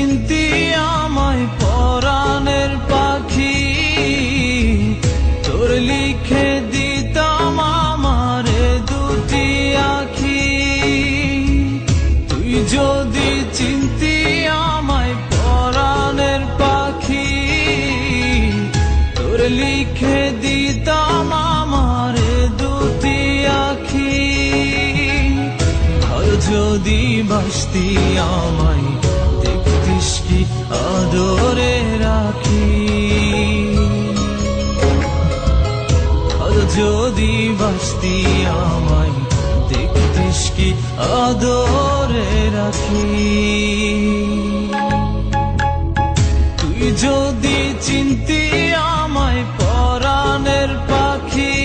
চিনতি আমায় পরাণের পাখি, তোর লিখে দিতাম আমারে দুটি আখি। তুই যদি চিনতি আমায় পরাণের পাখি, তোর লিখে দিতাম আমারে দুটি আখি। আর যদি বাসতি আমায় দেখতিস কি আদরে রাখি, আর যদি বাসতি আমায় দেখতিস কি আদরে রাখি। তুই যদি চিনতি আমায় পরাণের পাখি,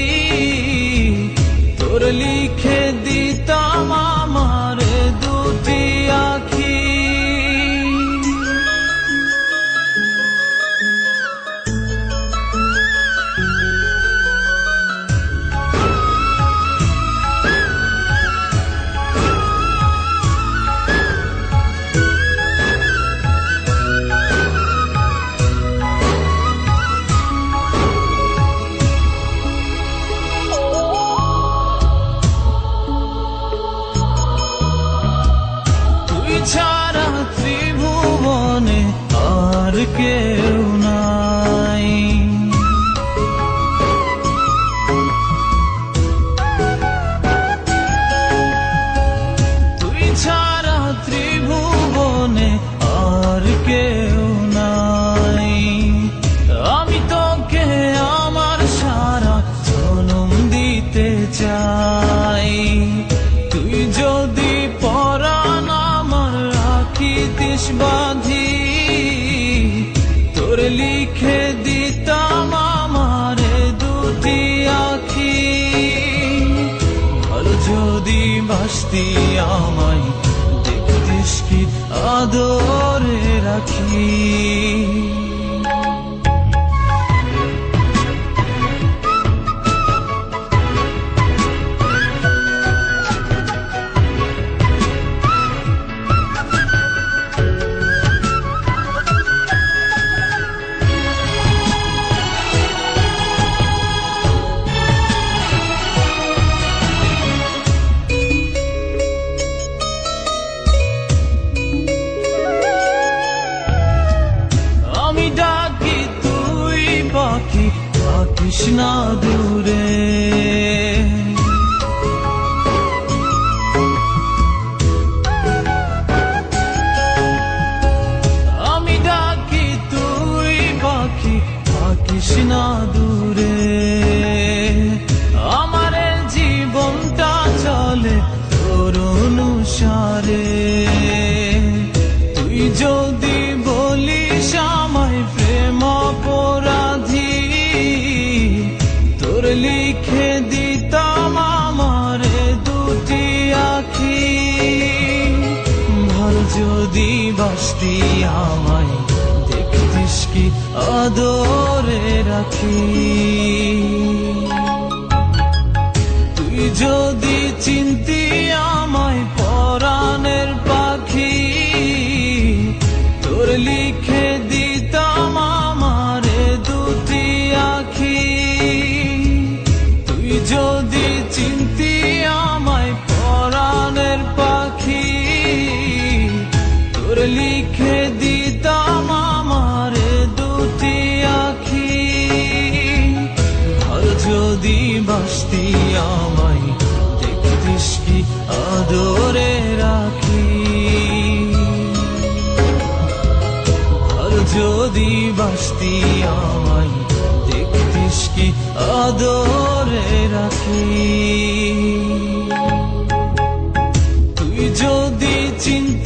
তোর লিখে দিতাম আমারে দুটি আখি। ছাড়া ত্রিভুবনে আর কেউ নাই, তুই ছাড়া ত্রিভুবনে আর কেউ নাই। আমি তোকে আমার সারা জনম দিতে চাই। তুই যদি পরাণ রাখিতিস বাঁধি, তোর লিখে দিতাম আমারে দুটি আখি। ভালো যদি বাসতি আমায় দেখতিস কি আদরে রাখি। ডাকি তুই পাখি থাকিস না দূরে, আমি ডাকি তুই পাখি থাকিস না দূরে। আমার জীবনটা চলে তোর অনুসারে। তুই যদি বলিস আমায় প্রেম অপরাধী, তোর লিখে দিতাম আমারে দুটি আখি। ভালো যদি বাসতি আমায় দেখতিস কি আদরে রাখি। তুই যদি চিনতি আমায় পরাণের পাখি, তোর লিখে দিতাম আমারে দুটি আখি। তুই যদি চিনতি আমায় পরাণের পাখি, তোর লিখে দিতাম আমারে দুটি আখি। ভালো যদি বাসতি আমায় দেখতিস কি আদরে রাখি। যদি বাসতি আমায় দেখতিস কি আদরে রাখি। তুই যদি চিন্তা